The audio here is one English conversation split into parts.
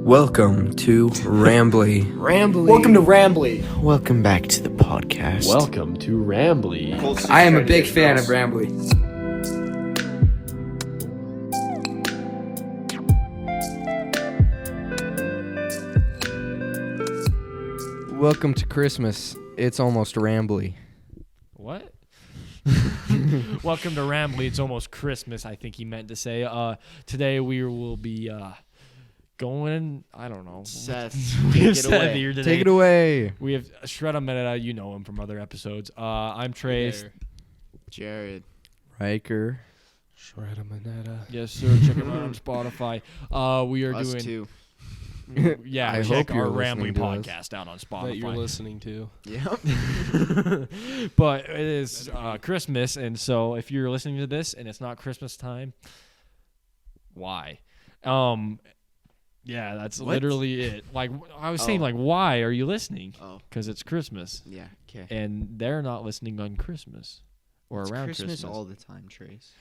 Welcome to Ramblee. Ramblee. Welcome to Ramblee. Welcome back to the podcast. Welcome to Ramblee. I am a big fan of Ramblee. Welcome to Christmas. It's almost Ramblee. What? Welcome to Ramblee. It's almost Christmas, I think he meant to say. Today we will be going, I don't know. Seth, We have take it Seth away. here today. Take it away. We have ShreddaManeda. You know him from other episodes. I'm Trace. Jared. Riker. ShreddaManeda. Yes, sir. Check him out on Spotify. We are Us doing. too. Yeah, I check hope our you're Ramblee listening to us. podcast out on Spotify. That you're listening to. Yep. But it is Christmas, and so if you're listening to this and it's not Christmas time, why? Yeah, that's What? literally it. Like I was saying, Oh. like why are you listening? Oh, Because it's Christmas, yeah. Okay. and they're not listening on Christmas or It's around Christmas Christmas. all the time, Trace.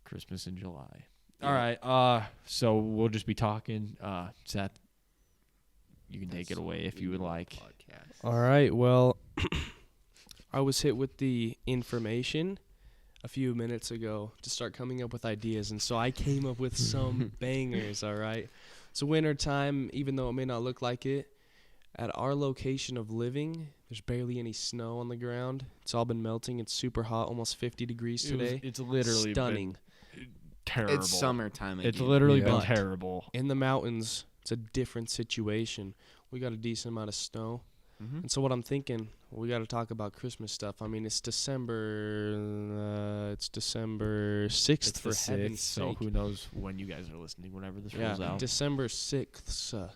Christmas in July. Yeah. All right. So we'll just be talking. Seth, you can take it away if you would like. Podcast. All right. Well, I was hit with the information a few minutes ago to start coming up with ideas, and so I came up with some bangers. All right. It's winter time, even though it may not look like it. At our location of living, there's barely any snow on the ground. It's all been melting. It's super hot, almost 50 degrees today. It's literally Stunning. been terrible. It's summertime again. It's literally Yeah. been But terrible. in the mountains, it's a different situation. We got a decent amount of snow. Mhm. And so what I'm thinking, we got to talk about Christmas stuff. I mean, it's December 6th, It's for the 6th, heaven's so sake. who knows when you guys are listening, whenever this Yeah, rolls out. December 6th.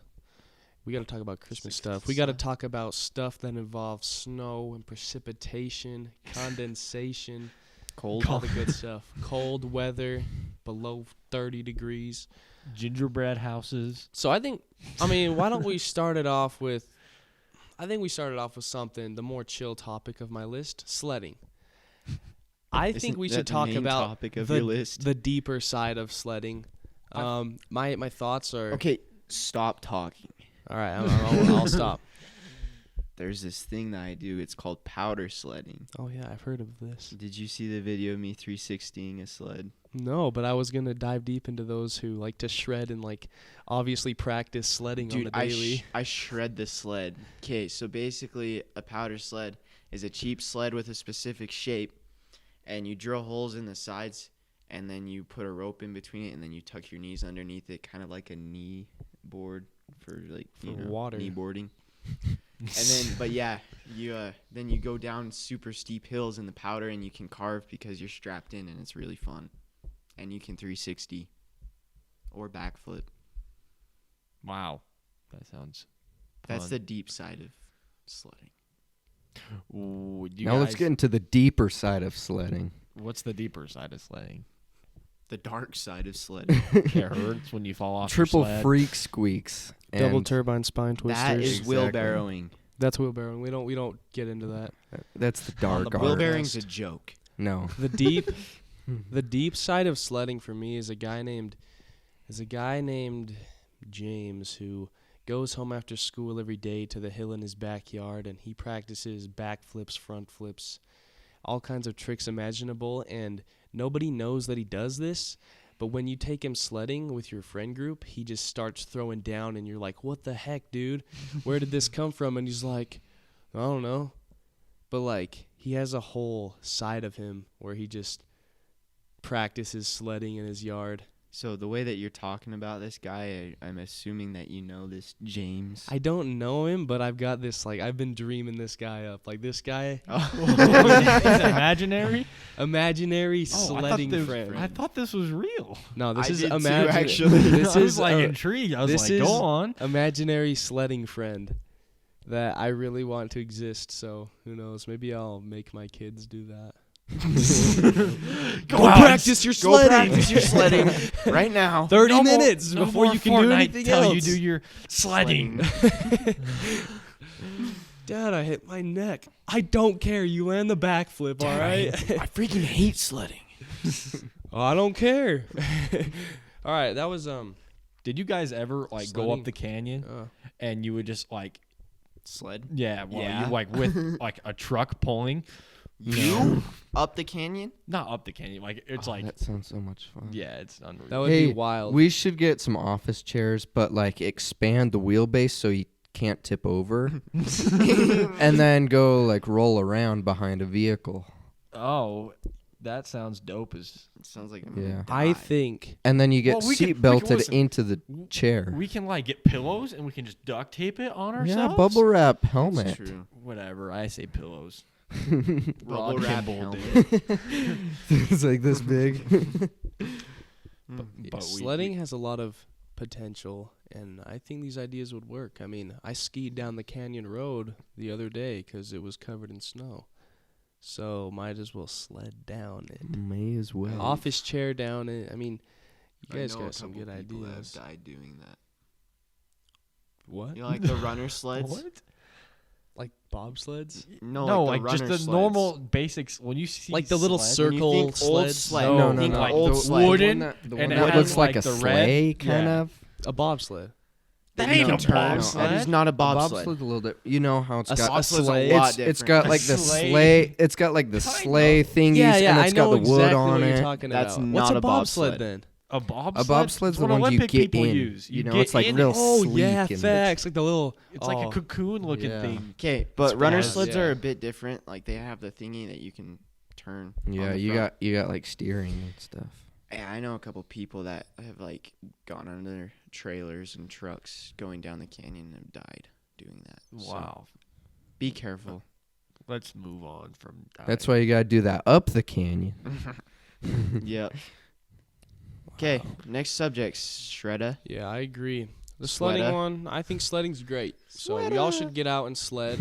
We got to talk about Christmas 6th, stuff. We got to talk about stuff that involves snow and precipitation, condensation, Cold. all the good stuff. Cold weather, below 30 degrees. Gingerbread houses. So I mean, why don't we start it off with, I think we started off with something, the more chill topic of my list, sledding. I think Isn't we that should the talk main about topic of the, your list? the deeper side of sledding. My thoughts are, Okay, stop talking. all right, I'll stop. There's this thing that I do. It's called powder sledding. Oh yeah, I've heard of this. Did you see the video of me 360ing a sled? No, but I was going to dive deep into those who like to shred and like obviously practice sledding on the daily. I shred the sled. Okay, so basically a powder sled is a cheap sled with a specific shape, and you drill holes in the sides, and then you put a rope in between it, and then you tuck your knees underneath it, kind of like a knee board for like water. knee boarding. And then, but yeah, then you go down super steep hills in the powder, and you can carve because you're strapped in, and it's really fun. And you can 360 or backflip. Wow. That sounds That's fun. the deep side of sledding. Ooh, you Now let's guys- get into the deeper side of sledding. What's the deeper side of sledding? The dark side of sledding. It hurts when you fall off Triple your sled. freak squeaks. Double And turbine spine twisters. That is Exactly. wheelbarrowing. That's wheelbarrowing. We don't get into that. That's the dark The art. wheelbarrowing's a joke. No. The deep the deep side of sledding for me is a guy named James who goes home after school every day to the hill in his backyard, and he practices backflips, front flips, all kinds of tricks imaginable, and nobody knows that he does this. But when you take him sledding with your friend group, he just starts throwing down, and you're like, what the heck, dude? Where did this come from? And he's like, I don't know. But, like, he has a whole side of him where he just practices sledding in his yard. So the way that you're talking about this guy, I'm assuming that you know this James. I don't know him, but I've got this, like, I've been dreaming this guy up. Like, this guy, Is it imaginary? imaginary I sledding thought friend. I thought this was real. No, this I is did too, imaginary. actually. This I was is like intrigued. I was this like, is go on. imaginary sledding friend that I really want to exist. So who knows? Maybe I'll make my kids do that. Go out. practice your Go sledding. practice your sledding right now. 30 No more- minutes no before more you can Fortnite do anything till else. you do your sledding. Dad, I hit my neck. I don't care. You land the backflip, all right? I freaking hate sledding. Oh, I don't care. All right, that was Did you guys ever like go Sledding? up the canyon and you would just like, Sled. yeah, well, Yeah. you like with like a truck pulling, You up the canyon? not up the canyon, like it's like, that sounds so much fun. yeah, it's unreal. That would Hey, be wild. We should get some office chairs, but like expand the wheelbase so you can't tip over, and then go like roll around behind a vehicle. Oh, that sounds dope as. It sounds like Yeah. I think And then you get Well, we seat can belted listen. into the chair. We can like get pillows and we can just duct tape it on Yeah, ourselves. bubble wrap That's helmet. true. Whatever, I say pillows. Bubble Rod wrap Kimball did helmet. it. It's like this big. But sledding has a lot of potential, and I think these ideas would work. I mean, I skied down the canyon road the other day because it was covered in snow. So might as well sled down it. May as well. Office chair down it. I mean, you I guys know a got some couple good people that ideas. have died doing that. What? You know, like the runner sleds? What? Like bobsleds? No, like, like just the runner normal sleds. basics. When you see Like the little sled, When you circle think old sleds? sled, No, think no, like no. old The sled. wooden, the one and it that has, looks like like, a the red- sleigh, kind yeah. of. A bobsled. That You ain't can a turn. bobsled. That is not a bobsled. Bobsled's a little bit. You know how it's got. Bobsled's sleigh. a lot It's got different. like the Sleigh. sleigh. It's got like the Kind sleigh of. thingies, and it's got the wood on what it. you're talking That's about. not What's a a bobsled bobsled. then? A bobsled. A bobsled's It's the what one you Olympic get people in. use. You know, get it's like in real it. Oh sleek yeah, and facts. Like the little. It's like a cocoon looking Yeah. thing. Okay, but runner Spaz, sleds yeah. are a bit different. Like they have the thingy that you can turn. on Yeah, the you front. got like steering and stuff. Yeah, I know a couple people that have like gone under trailers and trucks going down the canyon and have died doing that. So Wow. be careful. Let's move on from. That's why you gotta do that up the canyon. Yep. Okay, next subject, Shredda. Yeah, I agree. The sledding Sledda. one, I think sledding's great. So y'all should get out and sled.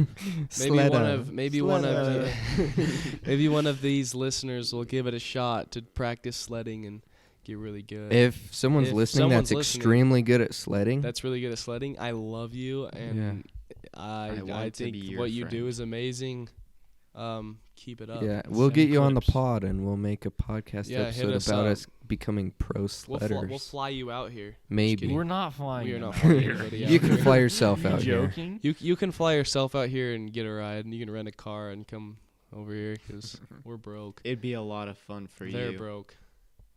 Maybe Sledda. maybe one of these listeners will give it a shot to practice sledding and get really good. If someone's If listening someone's that's listening, extremely good at sledding, That's really good at sledding. I love you, and I want to think be your what you do friend. is amazing. Keep it up. yeah, we'll get Send you on the clips. pod and we'll make a podcast Yeah, hit episode us about up. us becoming pro We'll sledders. fly you out here. Maybe kidding. We're not flying. We are them not out flying here. anybody out you can here. fly yourself You out here. joking? You can fly yourself out here and get a ride, and you can rent a car and come over here because we're broke. It'd be a lot of fun for They're you broke.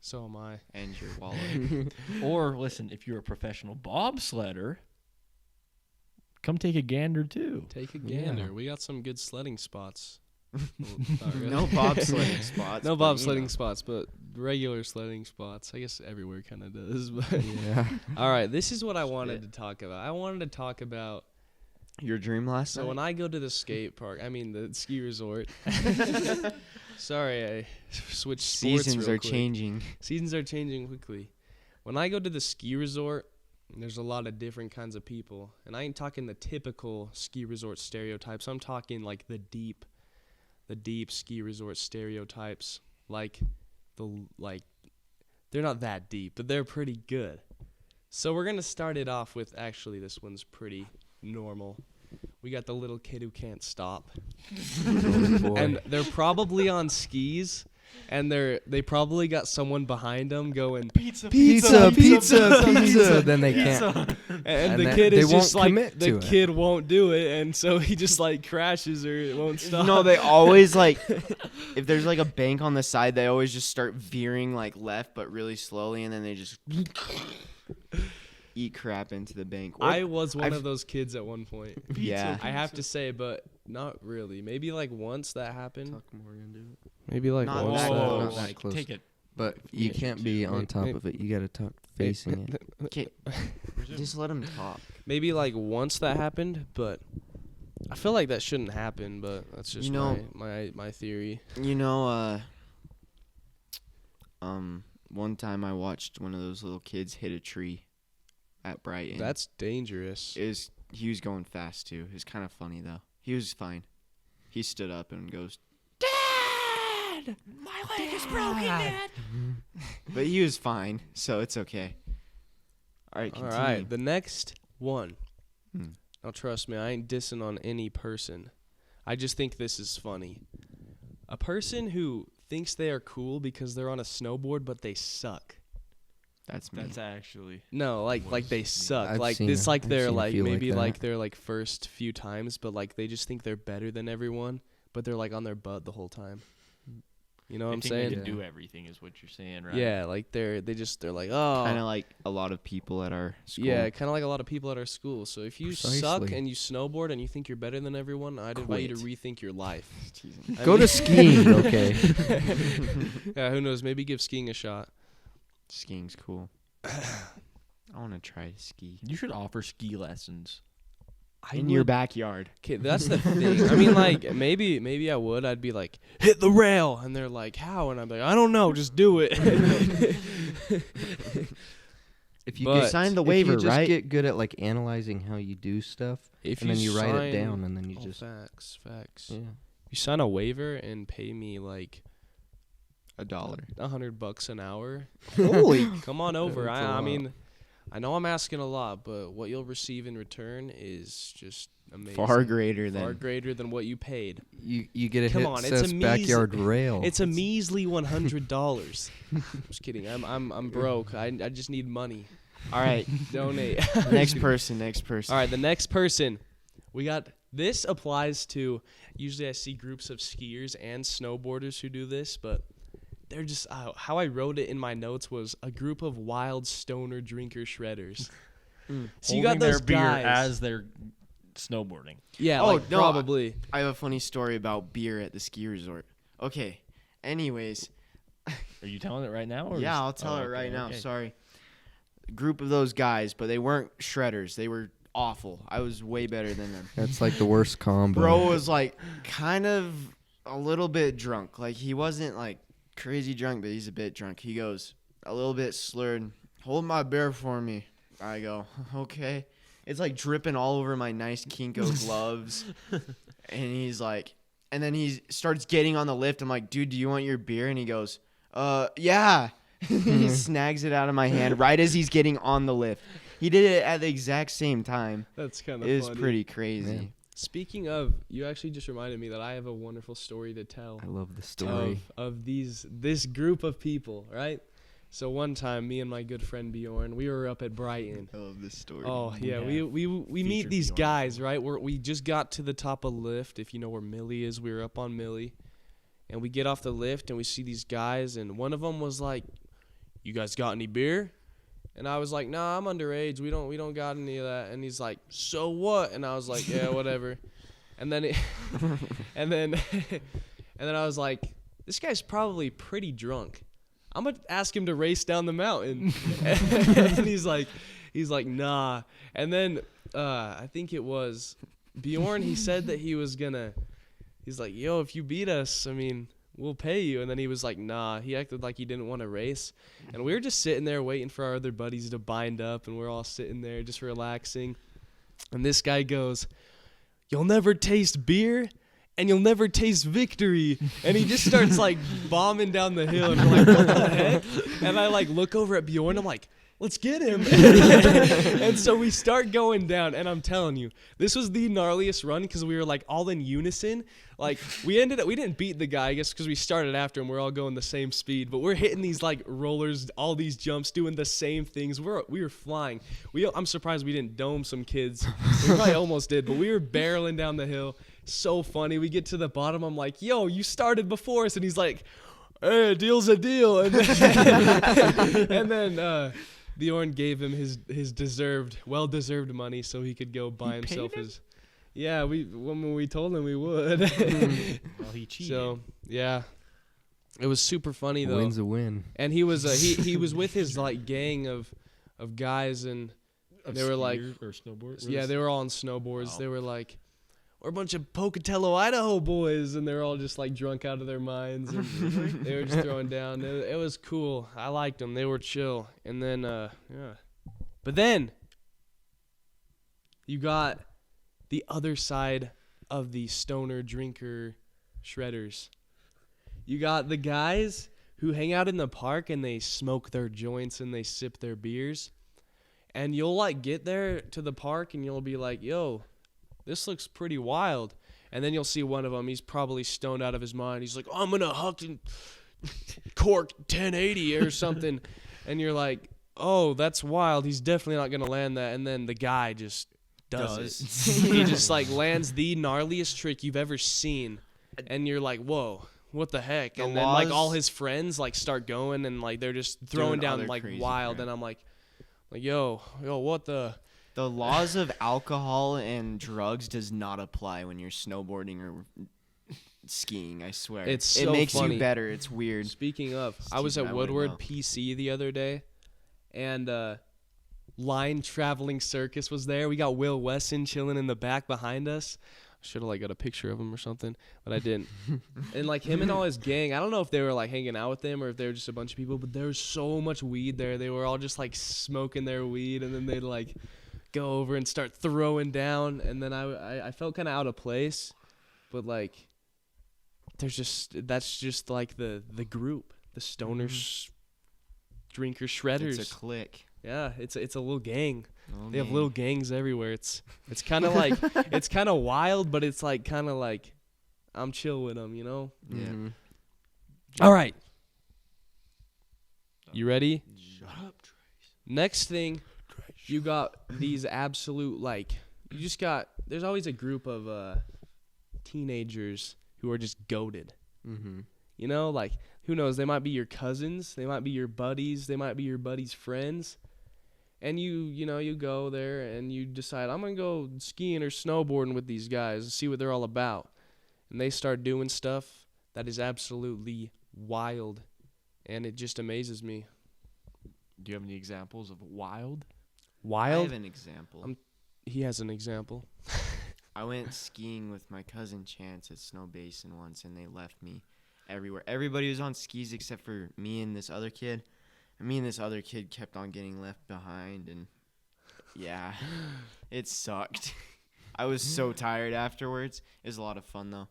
So am I. and your wallet. Or listen, if you're a professional bobsledder, come take a gander too. Take a Yeah. gander. We got some good sledding spots. Well, not really. No bobsledding spots. No but, bobsledding you know. spots, but regular sledding spots. I guess everywhere kind of does. But Yeah. all right, this is what I wanted to talk about. I wanted to talk about. Your dream last So night? when I go to the skate park, I mean the ski resort. Sorry, I switched sports Seasons real are quick. changing. Seasons are changing quickly. When I go to the ski resort, there's a lot of different kinds of people, and I ain't talking the typical ski resort stereotypes. I'm talking like the deep ski resort stereotypes. Like they're not that deep, but they're pretty good. So we're gonna start it off with actually this one's pretty normal. We got the little kid who can't stop. Oh, boy. And they're probably on skis, and they probably got someone behind them going Pizza, pizza, pizza, pizza. Then they can't. and the then kid they is just won't like commit the to it. kid won't do it, and so he just like crashes or it won't stop. No, they always like if there's like a bank on the side, they always just start veering like left but really slowly, and then they just eat crap into the bank. Or- I was one I've- of those kids at one point. yeah. I have to say, but not really. Maybe like once that happened. Tuck more into it. Maybe like Not once that that. close. Not that like, close. take it. But you can't be on top of it. You gotta tuck facing it. Okay, just let him talk. Maybe like once that happened, but I feel like that shouldn't happen. But that's just You know- my theory. You know, one time I watched one of those little kids hit a tree at Brighton. That's dangerous. He was going fast too. It's kind of funny though. He was fine. He stood up and goes, "Dad, my leg is broken, Dad." But he was fine, so it's okay. All right, All continue. right, the next one. Hmm. Now trust me, I ain't dissing on any person. I just think this is funny. A person who thinks they are cool because they're on a snowboard, but they suck. That's me. That's actually. No, like they suck. I've like seen this, a- like I've they're seen a like few like maybe that. like their like first few times, but like they just think they're better than everyone, but they're like on their butt the whole time. You know what I'm They saying? can Yeah. do everything is what you're saying, right? Yeah, like they're like, oh, Kind of like a lot of people at our school. yeah, kind of like a lot of people at our school. So if you suck Precisely. and you snowboard and you think you're better than everyone, I'd invite you to rethink your life. I Go mean- to skiing, okay? Yeah, who knows? Maybe give skiing a shot. Skiing's cool. I want to try to ski. You should offer ski lessons. In your backyard. Okay, that's the thing. I mean, like maybe I would. I'd be like, hit the rail, and they're like, how? And I'm like, I don't know, just do it. If you But- get, Sign the if waiver, you just right? get good at like analyzing how you do stuff, If and then you write it sign- down, and then you Oh, just facts. yeah. You sign a waiver and pay me like $1. $100 an hour. Holy. Come on over. That's a I lot. mean, I know I'm asking a lot, but what you'll receive in return is just amazing. Far greater Far than. greater than what you paid. You get a Come hit on, that it's says a backyard rail. It's a measly $100. Just kidding. I'm broke. I just need money. All right. Donate. Next person. All right, the next person. We got this applies to usually I see groups of skiers and snowboarders who do this, but they're just how I wrote it in my notes was a group of wild stoner drinker shredders. So you got Holding those their beer guys. as they're snowboarding. Yeah, Oh, like no, probably. I have a funny story about beer at the ski resort. Okay. Anyways. Are you telling it right now? Or Yeah, just- I'll tell oh, it right okay, now. okay. Sorry. Group of those guys, but they weren't shredders. They were awful. I was way better than them. That's like the worst combo. Bro was like kind of a little bit drunk. Like he wasn't like crazy drunk, but he's a bit drunk. He goes a little bit slurred. Hold my beer for me. I go, okay. It's like dripping all over my nice Kinko gloves. And he's like, and then he starts getting on the lift. I'm like, dude, do you want your beer? And he goes, yeah. He snags it out of my hand right as he's getting on the lift. He did it at the exact same time. That's kind of It was funny. pretty crazy. Man. Speaking of, you actually just reminded me that I have a wonderful story to tell I love the story. of this group of people, right? So one time, me and my good friend Bjorn, we were up at Brighton. I love this story. Oh yeah, Yeah. we meet Featured these Bjorn. guys, right? We just got to the top of lift. If you know where Millie is, we were up on Millie, and we get off the lift and we see these guys, and one of them was like, "You guys got any beer?" And I was like, "Nah, I'm underage. We don't got any of that." And he's like, "So what?" And I was like, "Yeah, whatever." And then and then I was like, "This guy's probably pretty drunk. I'm gonna ask him to race down the mountain." And he's like, "Nah." And then I think it was Bjorn. He said that he was gonna. He's like, "Yo, if you beat us, I mean, we'll pay you." And then he was like, "Nah." He acted like he didn't want to race, and we were just sitting there waiting for our other buddies to bind up, and we're all sitting there just relaxing. And this guy goes, "You'll never taste beer, and you'll never taste victory." And he just starts like bombing down the hill, and we're like, "What the heck?" And I like look over at Bjorn, I'm like, "Let's get him." And so we start going down, and I'm telling you, this was the gnarliest run because we were like all in unison. Like we didn't beat the guy, I guess, because we started after him. We're all going the same speed, but we're hitting these like rollers, all these jumps, doing the same things. We were flying. I'm surprised we didn't dome some kids. We probably almost did, but we were barreling down the hill. So funny. We get to the bottom. I'm like, "Yo, you started before us," and he's like, "Hey, a deal's a deal." And then, Bjorn gave him his well-deserved money so he could go buy himself his. Yeah, when we told him we would. Well, he cheated. So yeah, it was super funny though. Win's a win. And he was he was with his like gang of guys, and they were like, Skiers or snowboard. yeah, they were all on snowboards. Oh. They were like, "We're a bunch of Pocatello, Idaho boys," and they're all just like drunk out of their minds. And they were just throwing down. It was cool. I liked them. They were chill. And then yeah, but then you got the other side of the stoner drinker shredders. You got the guys who hang out in the park and they smoke their joints and they sip their beers. And you'll like get there to the park and you'll be like, "Yo, this looks pretty wild." And then you'll see one of them, he's probably stoned out of his mind. He's like, "I'm going to huck and cork 1080 or something." And you're like, oh, that's wild. He's definitely not going to land that. And then the guy just does Does. it. He just like lands the gnarliest trick you've ever seen. And you're like, whoa, what the heck? The And then like laws- all his friends like start going and like they're just throwing Doing down other like crazy wild. crap. And I'm like, yo, what the? The laws of alcohol and drugs does not apply when you're snowboarding or skiing, I swear. It's it so makes funny. you better. It's weird. Speaking of, I Steve, was at I wouldn't Woodward know. PC the other day, and Line Traveling Circus was there. We got Will Wesson chilling in the back behind us. Should have like got a picture of him or something, but I didn't. And like him and all his gang, I don't know if they were like hanging out with him or if they were just a bunch of people, but there was so much weed there. They were all just like smoking their weed, and then they'd like go over and start throwing down. And then I felt kind of out of place, but like that's just like the group, the stoners, drinkers, shredders. It's a clique. Yeah, it's a little gang. Oh, They have man. little gangs everywhere. It's kind of like it's kind of wild, but it's like kind of like I'm chill with them, you know. Yeah. Mhm. All right, you ready? Shut up, Trace. Next thing, you got these absolute like you just got. There's always a group of teenagers who are just goated. Mhm. You know, like who knows? They might be your cousins, they might be your buddies, they might be your buddies' friends. And you go there and you decide, I'm going to go skiing or snowboarding with these guys and see what they're all about. And they start doing stuff that is absolutely wild. And it just amazes me. Do you have any examples of wild? I Wild? have an example. He has an example. I went skiing with my cousin Chance at Snow Basin once, and they left me everywhere. Everybody was on skis except for me and this other kid. And me and this other kid kept on getting left behind, and yeah, it sucked. I was so tired afterwards. It was a lot of fun, though.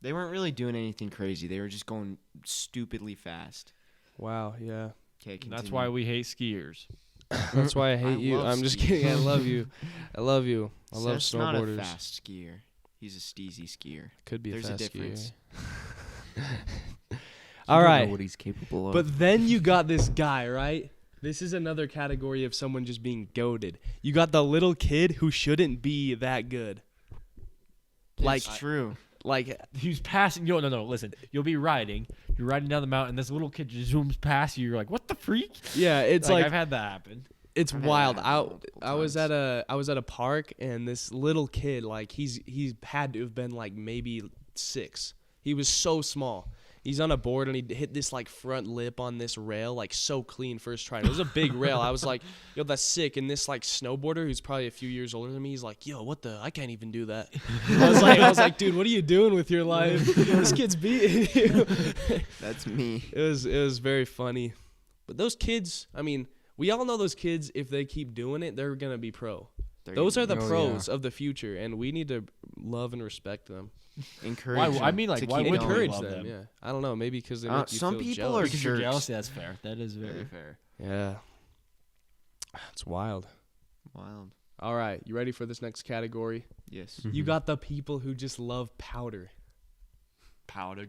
They weren't really doing anything crazy. They were just going stupidly fast. Wow, yeah. Okay, That's why we hate skiers. That's why I hate you. love I'm just skiing. kidding. I love you. I love you. I love Seth's not a snowboarders. fast skier. He's a steezy skier. Could be There's a a fast difference. All You don't know right. what he's capable of. But then you got this guy, right? This is another category of someone just being goaded. You got the little kid who shouldn't be that good. Like, It's true. like He's passing. No. Listen, you'll be riding. You're riding down the mountain. This little kid just zooms past you. You're like, what the freak? yeah, it's like I've had that happen. it's I've had wild. that happen multiple I was times. at a park and this little kid, like he's had to have been like maybe 6. He was so small. He's on a board and he hit this like front lip on this rail, like so clean first try. And it was a big rail. I was like, yo, that's sick. And this like snowboarder who's probably a few years older than me, he's like, yo, what the? I can't even do that. I was like, dude, what are you doing with your life? This kid's beating you. That's me. It was very funny. But those kids, I mean, we all know those kids, if they keep doing it, they're going to be pro. Those are the Oh, pros of the future, and we need to love and respect them. Encourage. Why? them I mean, like, to why keep would going. Encourage love them, them? yeah. I don't know, maybe because they Uh, make you some feel people jealous. are Because you're jerks. jealous. That's fair. That is very fair. Yeah. It's wild. Wild. All right, you ready for this next category? Yes. You got the people who just love powder. Powder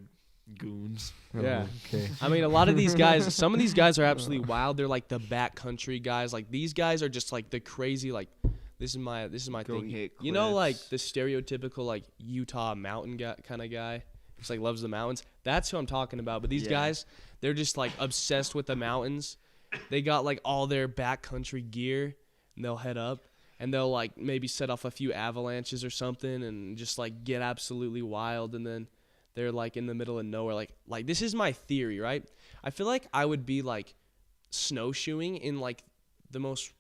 goons. Oh, Yeah. Okay. I mean, a lot of these guys, some of these guys are absolutely wild. They're like the backcountry guys. Like these guys are just like the crazy, like, this is my Go thing. hit You know, like cliffs. the stereotypical like Utah mountain guy kind of guy, just like loves the mountains. That's who I'm talking about. But these Yeah. guys, they're just like obsessed with the mountains. They got like all their backcountry gear, and they'll head up, and they'll like maybe set off a few avalanches or something, and just like get absolutely wild. And then they're like in the middle of nowhere. Like this is my theory, right? I feel like I would be like snowshoeing in like the most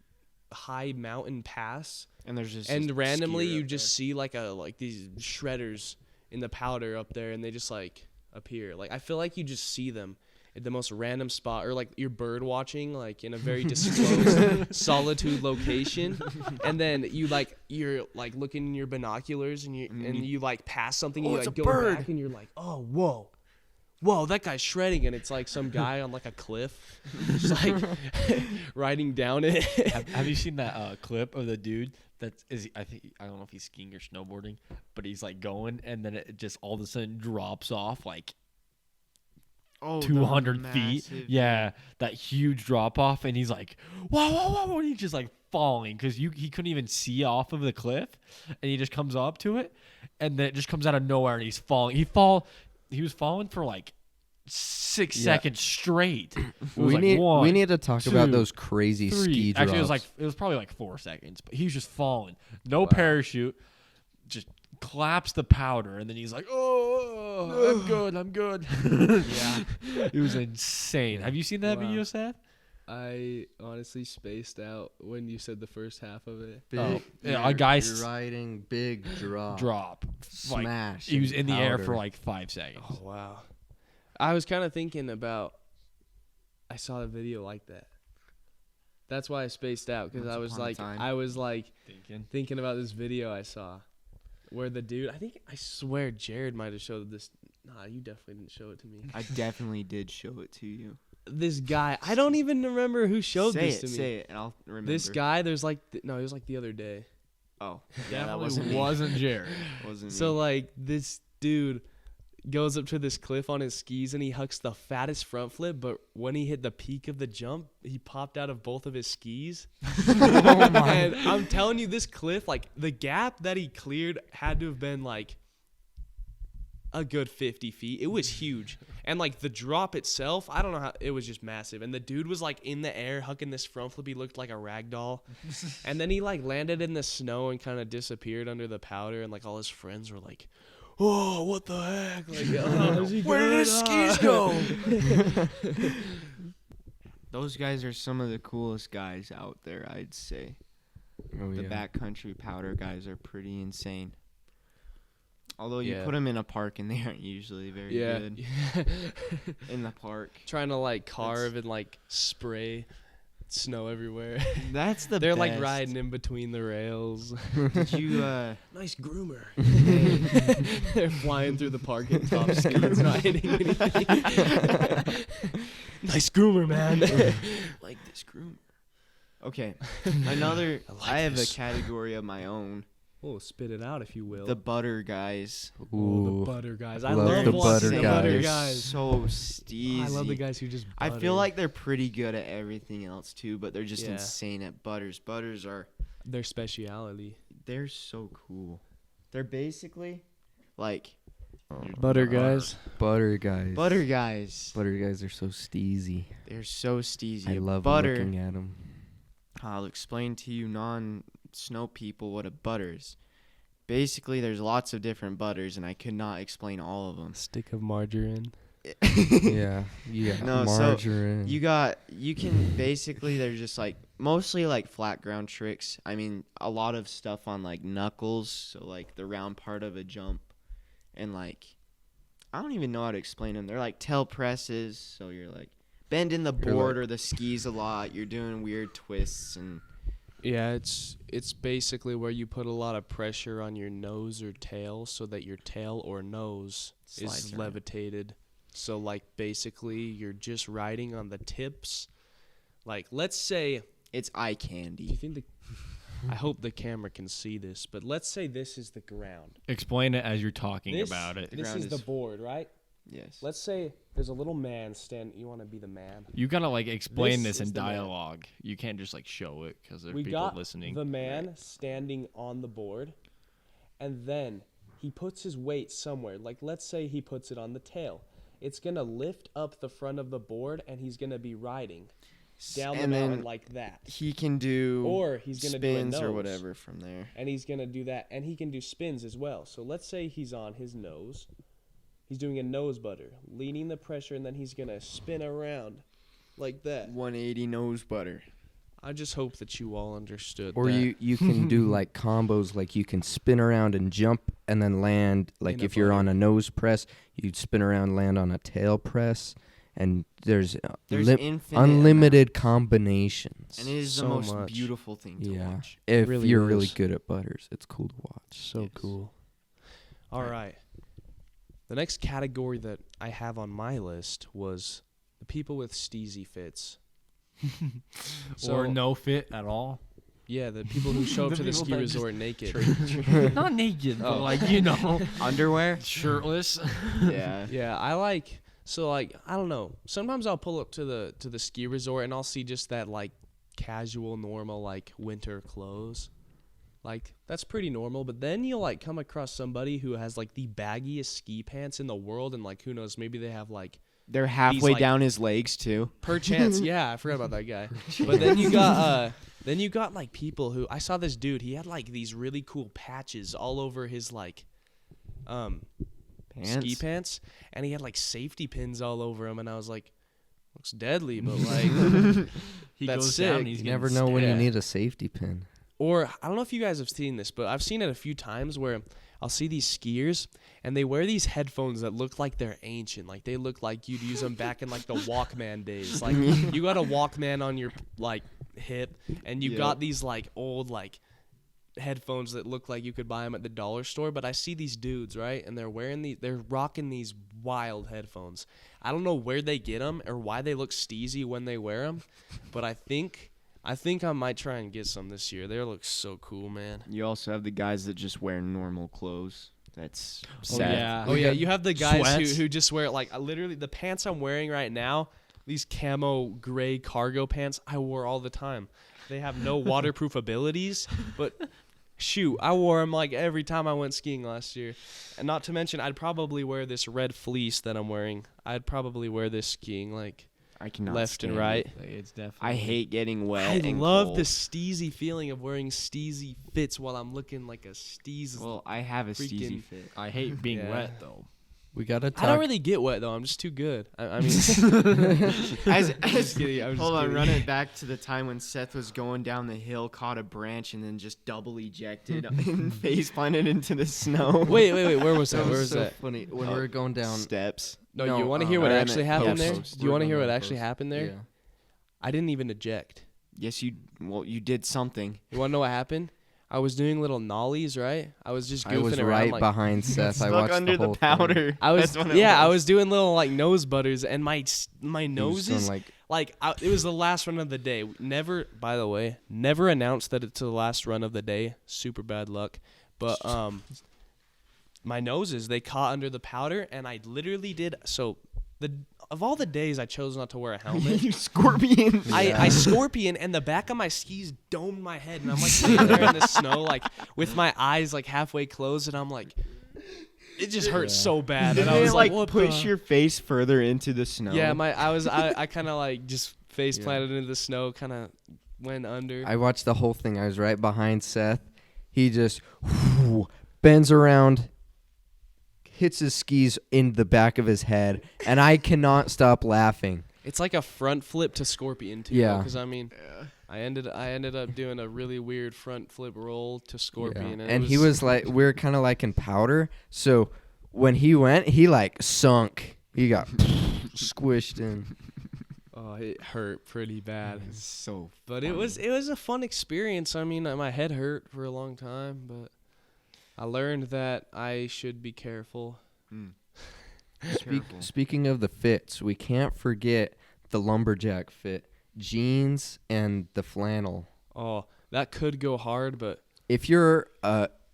high mountain pass, And there's just and a randomly skier you up just see like these shredders in the powder up there, and they just like appear. Like I feel like you just see them at the most random spot, or like you're bird watching like in a very disclosed solitude location, and then you're like looking in your binoculars and you like pass something, and you it's like a go bird. back and you're like, oh whoa, that guy's shredding, and it's like some guy on like a cliff, just like riding down it. Have you seen that clip of the dude I don't know if he's skiing or snowboarding, but he's like going, and then it just all of a sudden drops off like Oh, 200 feet. massive- Yeah, that huge drop off, and he's like, whoa, whoa, whoa, and he's just like falling because he couldn't even see off of the cliff, and he just comes up to it, and then it just comes out of nowhere, and he's falling. He was falling for like 6 seconds straight. It was like we need to talk about 2, those crazy 3. ski drops. Actually, it was probably like 4 seconds, but he was just falling. No parachute, just claps the powder, and then he's like, "Oh, I'm good." Yeah, it was insane. Have you seen that Wow. video, Seth? I honestly spaced out when you said the first half of it. big, yeah, a guy you're riding big drop. Smash. Like, he was in the air for powder. like 5 seconds. Oh wow. I was kind of thinking about. I saw a video like that. That's why I spaced out because Once I was upon a like, time. thinking about this video I saw, where the dude. I swear Jared might have showed this. Nah, you definitely didn't show it to me. I definitely did show it to you. This guy, I don't even remember who showed this to me. Say it, and I'll remember. This guy, there's like, no, it was like the other day. Oh, yeah, that Definitely wasn't me. Jared. Wasn't So me. like this dude goes up to this cliff on his skis and he hucks the fattest front flip, but when he hit the peak of the jump, he popped out of both of his skis. And I'm telling you, this cliff, like the gap that he cleared had to have been like a good 50 feet. It was huge. And like the drop itself, I don't know how, it was just massive. And the dude was like in the air hucking this front flip. He looked like a rag doll. And then he like landed in the snow and kind of disappeared under the powder. And like all his friends were like, "Oh, what the heck? Like, Where did his skis go?" go?" Those guys are some of the coolest guys out there, I'd say. Oh, The yeah. backcountry powder guys are pretty insane. Although you Yeah. put them in a park and they aren't usually very good in the park. Trying to like carve and like spray snow everywhere. That's the They're best. like riding in between the rails. Did you Nice groomer. They're flying through the park in top speeds, not hitting anything. Nice groomer, man. like this groomer? Okay. Another I have this. a category of my own. Oh, spit it out if you will. The butter guys. Oh, the Ooh. butter guys. I Love love the watching butter the guys. butter They're guys. so steezy. I love the guys who just I butter. feel like they're pretty good at everything else too, but they're just Yeah. insane at butters. Butters are their speciality. they're so cool. They're basically like Butter guys. Butter guys. butter guys. Butter guys are so steezy. They're so steezy. I love butter. looking at them. I'll explain to you non-snow people what a butter is. Basically, there's lots of different butters, and I could not explain all of them. Stick of margarine. Yeah. No, so margarine. you can basically, they're just like mostly like flat ground tricks. I mean, a lot of stuff on like knuckles, so like the round part of a jump, and like I don't even know how to explain them. They're like tail presses, so you're like bending the board or the skis a lot. You're doing weird twists and Yeah, it's basically where you put a lot of pressure on your nose or tail so that your tail or nose Slides is around. levitated. So like basically you're just riding on the tips. Like let's say, it's eye do you candy. think I hope the camera can see this, but let's say this is the ground. Explain it as you're talking This- about it. The This ground is the is- board, right? Yes. Let's say there's a little man you want to be the man. You gotta like explain This this in is the man. dialogue. You can't just like show it because there are We people got listening. the man standing on the board, and then he puts his weight somewhere. Like let's say he puts it on the tail. It's gonna lift up the front of the board, and he's gonna be riding down the And then mountain like that. he can do Or he's gonna do a spins or nose. whatever from there. And he's gonna do that, and he can do spins as well. So let's say he's on his nose. He's doing a nose butter, leaning the pressure, and then he's gonna spin around like that. 180 nose butter. I just hope that you all understood Or that. you can do like combos, like you can spin around and jump and then land. Like In a if you're butter. on a nose press, you'd spin around, land on a tail press, and there's There's infinite unlimited combinations. And it is So the most much. beautiful thing to Yeah. watch. If really you're really is. good at butters, it's cool to watch. So Yes. cool. All right. The next category that I have on my list was the people with steezy fits. or no fit at all. Yeah, the people who show up The to the people ski that just resort naked. Not naked, but Oh. like, you know, Underwear? shirtless. Yeah. Yeah, I like So like I don't know. Sometimes I'll pull up to the ski resort and I'll see just that like casual, normal like winter clothes. Like that's pretty normal. But then you'll like come across somebody who has like the baggiest ski pants in the world, and like who knows, maybe they have like They're halfway like- down his legs too. perchance. Yeah, I forgot about that guy. But then you got like people who I saw this dude. He had like these really cool patches all over his like ski pants, and he had like safety pins all over him, and I was like, looks deadly, but like He That's goes sick. down. And he's You getting never know when yeah. you need a safety pin. Or I don't know if you guys have seen this, but I've seen it a few times where I'll see these skiers and they wear these headphones that look like they're ancient. Like they look like you'd use them back in like the Walkman days. Like you got a Walkman on your like hip and you got these like old like headphones that look like you could buy them at the dollar store. But I see these dudes, right? And they're rocking these wild headphones. I don't know where they get them or why they look steezy when they wear them, but I think I might try and get some this year. They look so cool, man. You also have the guys that just wear normal clothes. That's Oh, sad. yeah. Oh yeah, you have the guys Sweats. who just wear like literally the pants I'm wearing right now. These camo gray cargo pants I wore all the time. They have no waterproof abilities, but shoot, I wore them like every time I went skiing last year. And not to mention, I'd probably wear this red fleece that I'm wearing. I'd probably wear this skiing like I cannot left and stand right. it. It's definitely. I hate getting wet. I and love cold. the steezy feeling of wearing steezy fits while I'm looking like a steez. Well, I have a steezy freaking- fit. I hate being Yeah. wet though. We gotta talk. I don't really get wet though. I'm just too good. I mean, As kidding, I'm just hold on, kidding. run it back to the time when Seth was going down the hill, caught a branch, and then just double ejected and face planted into the snow. wait. Where was that? That Where was was so that? funny when Oh, we were going down. steps. No, No, you want to hear what I actually meant happened there? post. Do you want to We're hear going what down actually post. happened there? Yeah. I didn't even eject. Yes, you. Well, you did something. You want to know what happened? I was doing little nollies, right? I was just goofing I was around. right like, behind Seth. I Stuck watched under the whole the powder. I was, That's what it yeah, I was doing little like nose butters, and my He was noses, going, it was the last run of the day. Never, by the way, never announced that it's the last run of the day. Super bad luck. But my noses, they caught under the powder, and I literally did. So of all the days I chose not to wear a helmet, you scorpion. I scorpion, and the back of my skis domed my head, and I'm like sitting there in the snow, like with my eyes like halfway closed, and I'm like, it just hurt so bad. Did And I it was like, like what push the? your face further into the snow? Yeah, I kind of like just face planted into the snow, kind of went under. I watched the whole thing. I was right behind Seth. He just bends around, hits his skis in the back of his head, and I cannot stop laughing. It's like a front flip to scorpion too. Yeah. Because I mean, I ended up doing a really weird front flip roll to scorpion, Yeah. and, And it he was like, we were kind of like in powder. So when he went, he like sunk. He got squished in. Oh, it hurt pretty bad. It's so. But it was a fun experience. I mean, my head hurt for a long time, but I learned that I should be careful. Speaking of the fits, we can't forget the lumberjack fit, jeans and the flannel. Oh, that could go hard, but If you're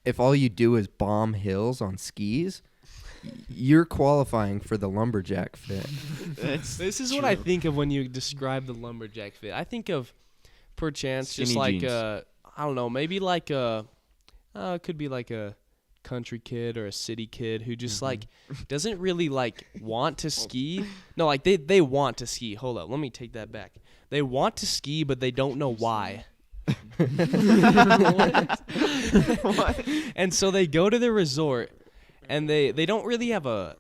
if all you do is bomb hills on skis, you're qualifying for the lumberjack fit. this is what I think of when you describe the lumberjack fit. I think of perchance just Skinny like jeans. I don't know, maybe like a it could be like a country kid or a city kid who just like doesn't really like want to ski. No, like they want to ski. Hold up, let me take that back. They want to ski, but they don't know why. And so they go to the resort and they don't really have a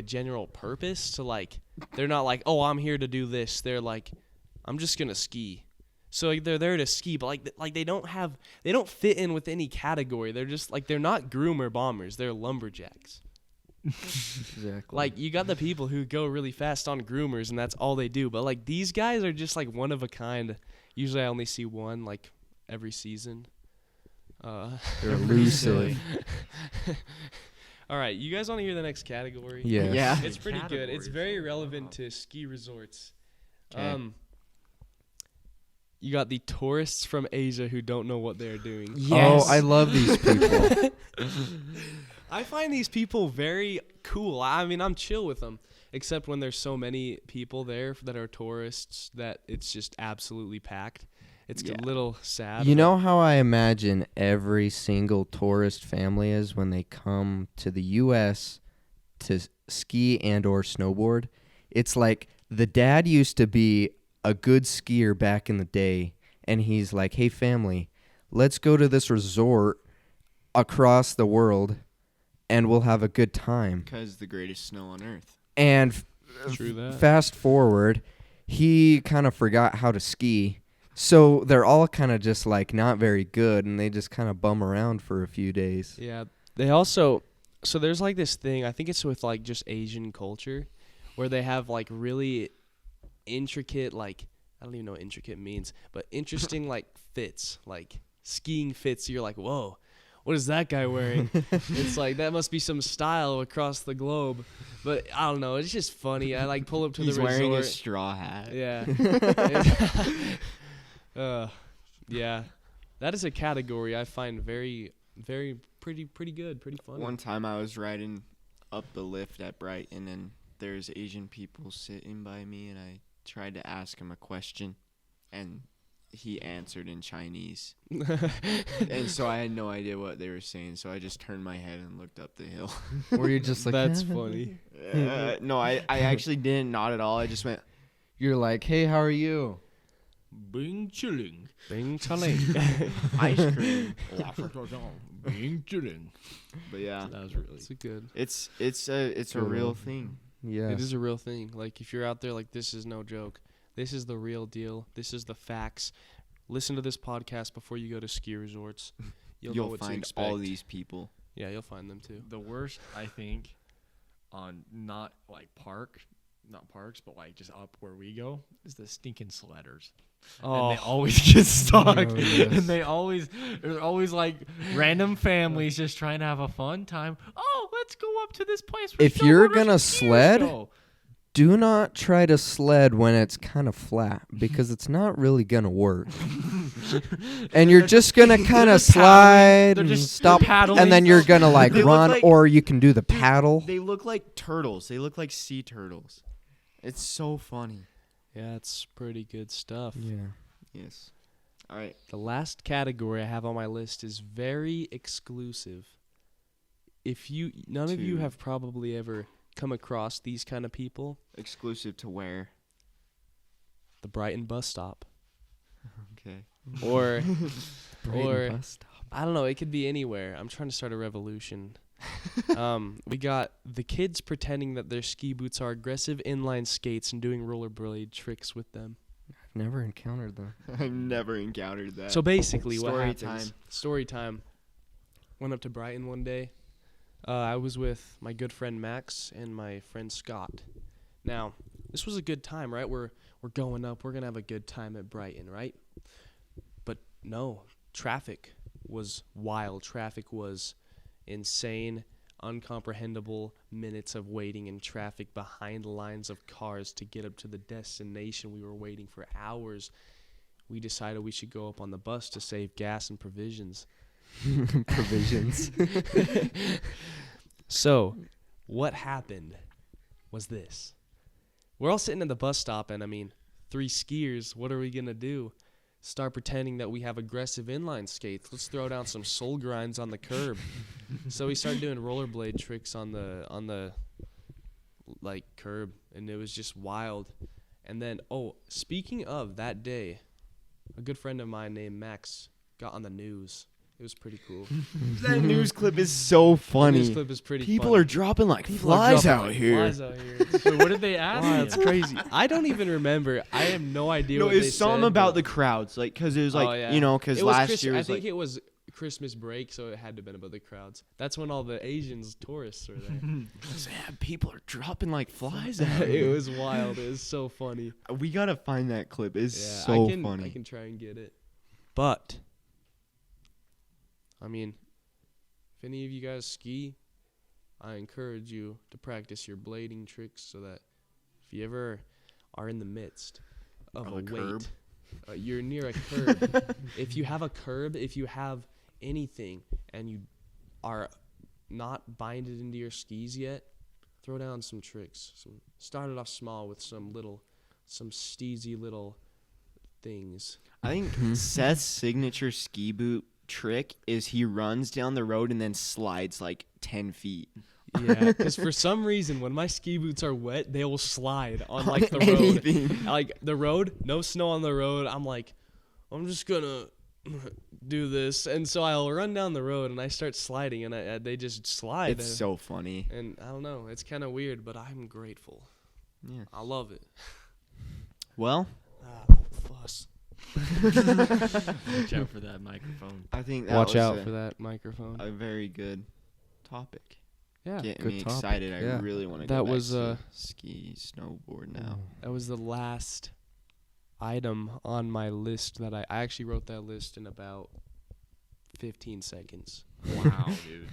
general purpose to like, they're not like, oh, I'm here to do this. They're like, I'm just gonna ski. So like, they're there to ski, but like they don't fit in with any category. They're just like, they're not groomer bombers. They're lumberjacks. Exactly. Like you got the people who go really fast on groomers and that's all they do. But like these guys are just like one of a kind. Usually I only see one like every season. They're elusive. All right, you guys want to hear the next category? Yeah. Yeah. It's pretty good. It's very relevant to ski resorts. 'Kay. You got the tourists from Asia who don't know what they're doing. Yes. Oh, I love these people. I find these people very cool. I mean, I'm chill with them, except when there's so many people there that are tourists that it's just absolutely packed. It's a little sad. You know how I imagine every single tourist family is when they come to the U.S. to ski and or snowboard? It's like the dad used to be a good skier back in the day, and he's like, hey, family, let's go to this resort across the world, and we'll have a good time. Because the greatest snow on earth. And True that. fast forward, he kind of forgot how to ski. So they're all kind of just like not very good, and they just kind of bum around for a few days. Yeah. They also, so there's like this thing, I think it's with like just Asian culture, where they have like really intricate, like, I don't even know what intricate means, but interesting like fits, like skiing fits. You're like, whoa, what is that guy wearing? It's like, that must be some style across the globe. But I don't know, it's just funny. I like pull up to He's the resort. wearing a straw hat. Yeah. Yeah. That is a category I find very, very pretty good, pretty funny. One time I was riding up the lift at Brighton, and there's Asian people sitting by me, and I tried to ask him a question, and he answered in Chinese. And so I had no idea what they were saying, so I just turned my head and looked up the hill. Were you just like, That's funny. No, I actually didn't, not at all. I just went, You're like, hey, how are you? Bing chilling. Bing chilling. ice cream. Bing chilling. But yeah, That was really. It's a good. it's a real thing. Yeah. It is a real thing. Like, if you're out there, like, this is no joke. This is the real deal. This is the facts. Listen to this podcast before you go to ski resorts. You'll know what to find expect. all these people. Yeah, you'll find them too. The worst, I think, on not parks, but like just up where we go, is the stinking sledders. And they always get stuck. Oh, yes. And there's always like random families just trying to have a fun time. Oh, let's go up to this place. Where If you're snowboarders gonna and skiers sled, go. Do not try to sled when it's kind of flat, because it's not really going to work. And you're just going to kind They're of just paddling. slide They're and just stop, paddling. and then you're going to like They look run, like- or you can do the paddle. They look like turtles. They look like sea turtles. It's so funny. Yeah, it's pretty good stuff. Yeah. Yes. All right. The last category I have on my list is very exclusive. None of you To- have probably ever come across these kind of people. Exclusive to where? The Brighton bus stop. Okay. Or Brayden bus stop. I don't know, it could be anywhere. I'm trying to start a revolution. We got the kids pretending that their ski boots are aggressive inline skates and doing rollerblade tricks with them. I've never encountered them. I've never encountered that. So basically what Story happens, time. story time. Went up to Brighton one day. I was with my good friend Max and my friend Scott. Now, this was a good time, right? We're going up. We're going to have a good time at Brighton, right? But no, traffic was wild. Traffic was insane, uncomprehendable minutes of waiting in traffic behind lines of cars to get up to the destination. We were waiting for hours. We decided we should go up on the bus to save gas and provisions. Provisions. So, what happened was this. We're all sitting at the bus stop, and I mean, 3 skiers, what are we going to do? Start pretending that we have aggressive inline skates. Let's throw down some soul grinds on the curb. So we started doing rollerblade tricks on the like curb, and it was just wild. And then, speaking of that day, a good friend of mine named Max got on the news. It was pretty cool. That news clip is so The funny. news clip is pretty People funny. are dropping like People are flies dropping out like here. flies out here. So what did they ask? Wow, you? it's crazy. I don't even remember. I have no idea No, what it they was something said, about but- the crowds, like, cause it was like, Oh, yeah. you know, cause It was last year I was think like, it was Christmas break, so it had to have been about the crowds. That's when all the Asians, tourists were there. yeah, people are dropping like flies out It here. was wild. It was so funny. We gotta find that clip. It's Yeah, so I funny. can try and get it. But, I mean, if any of you guys ski, I encourage you to practice your blading tricks so that if you ever are in the midst of Of a a curb? weight, you're near a curb. If you have a curb, if you have anything, and you are not bind it into your skis yet, throw down some tricks. Start it off small with some steezy little things. I think Seth's signature ski boot trick is he runs down the road and then slides like 10 feet. Yeah, because for some reason, when my ski boots are wet, they will slide on like the road. Anything. Like the road, no snow on the road. I'm like, I'm just gonna do this, and so I'll run down the road and I start sliding, and they just slide. It's so funny. And I don't know, it's kind of weird, but I'm grateful. Yeah. I love it. Well, Fuss. Watch out for that microphone. I think that Watch was out for that microphone. a very good topic. Yeah, Getting good me topic, excited. yeah. I really want to That go back was, to ski, snowboard now. that was the last item on my list that I actually wrote that list in about 15 seconds. Wow, dude.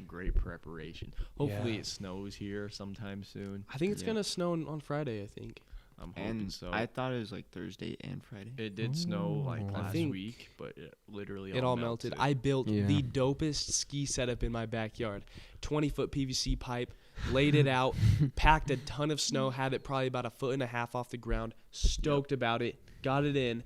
Great preparation. Hopefully Yeah. it snows here sometime soon. I think it's Yeah. gonna snow on Friday. I think. I'm hoping And so. I thought it was like Thursday and Friday. It did snow like Ooh. I last think week, but it literally It all melted. I built Yeah. the dopest ski setup in my backyard. 20-foot PVC pipe, laid it out, packed a ton of snow, had it probably about 1.5 feet off the ground. Stoked about it. Got it in.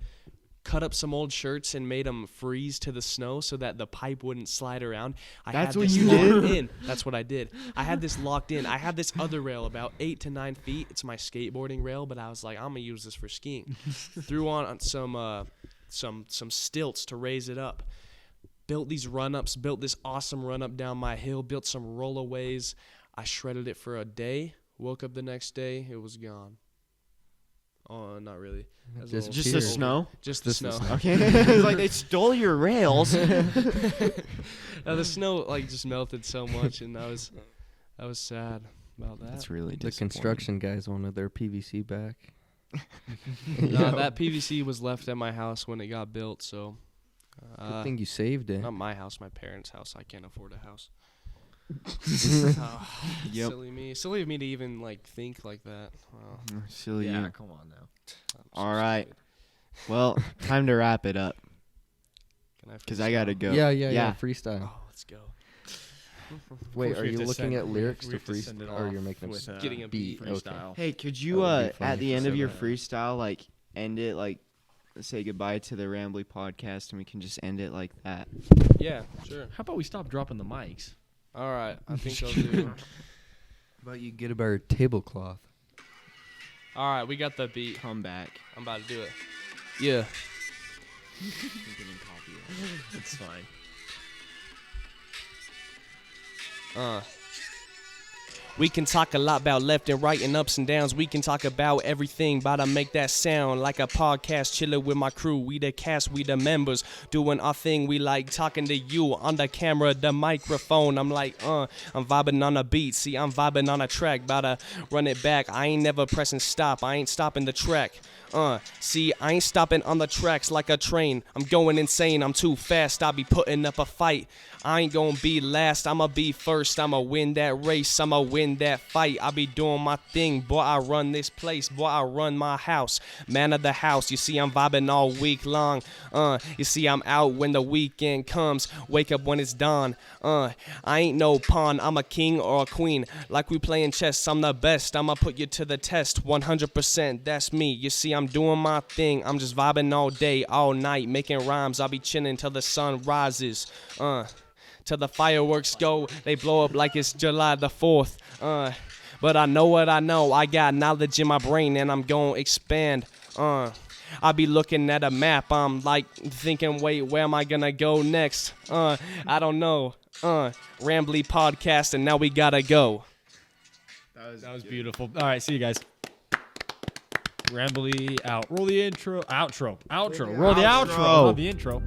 Cut up some old shirts and made them freeze to the snow so that the pipe wouldn't slide around. That's had what this you locked did? in. That's what I did. I had this locked in. I had this other rail about 8 to 9 feet. It's my skateboarding rail, but I was like, I'm gonna use this for skiing. Threw on some stilts to raise it up. Built these run-ups. Built this awesome run-up down my hill. Built some rollaways. I shredded it for a day. Woke up the next day. It was gone. Oh, not really. That was a little Just the over. snow? Just the snow. Okay. It was like they stole your rails. The snow like just melted so much, and I was sad about that. That's really The disappointing. construction guys wanted their PVC back. No, that PVC was left at my house when it got built, so. Good thing you saved it. Not my house, my parents' house. I can't afford a house. Yep. Silly of me to even like think like that. Wow. Silly Yeah, you. come on now. I'm so All right. stupid. Well, time to wrap it up Can I because I got to freestyle? go. Yeah. Freestyle. Oh, let's go. Wait, course are we have you to looking send- at lyrics we to have to send it freestyle, or off you're making with, a getting a beat. Okay. freestyle. Hey, could you That would be funny at the if end you of said your that. freestyle like end it like say goodbye to the Ramblee podcast and we can just end it like that? Yeah, sure. How about we stop dropping the mics? All right, I think I'll do. How about you get a better tablecloth? All right, we got the beat. Come back. I'm about to do it. Yeah. It's fine. We can talk a lot about left and right and ups and downs. We can talk about everything, but I make that sound like a podcast. Chilling with my crew, we the cast, we the members, doing our thing. We like talking to you on the camera, the microphone. I'm like, I'm vibing on a beat. See, I'm vibing on a track, about to run it back. I ain't never pressing stop. I ain't stopping the track. See, I ain't stopping on the tracks like a train. I'm going insane, I'm too fast, I be putting up a fight. I ain't gonna be last, I'ma be first. I'ma win that race, I'ma win that fight. I be doing my thing, boy, I run this place. Boy, I run my house, man of the house. You see, I'm vibing all week long. You see, I'm out when the weekend comes. Wake up when it's dawn. I ain't no pawn, I'm a king or a queen. Like we playing chess, I'm the best. I'ma put you to the test, 100%, that's me. You see, I'm doing my thing, I'm just vibing all day, all night, making rhymes. I'll be chilling till the sun rises, till the fireworks go, they blow up like it's July the 4th, but I know what I know, I got knowledge in my brain and I'm gonna expand, I be looking at a map, I'm like thinking, wait, where am I gonna go next, I don't know, Ramblee podcast and now we gotta go. That was beautiful. All right, see you guys. Ramblee out. Roll the intro. Outro. Roll the outro. Not the intro.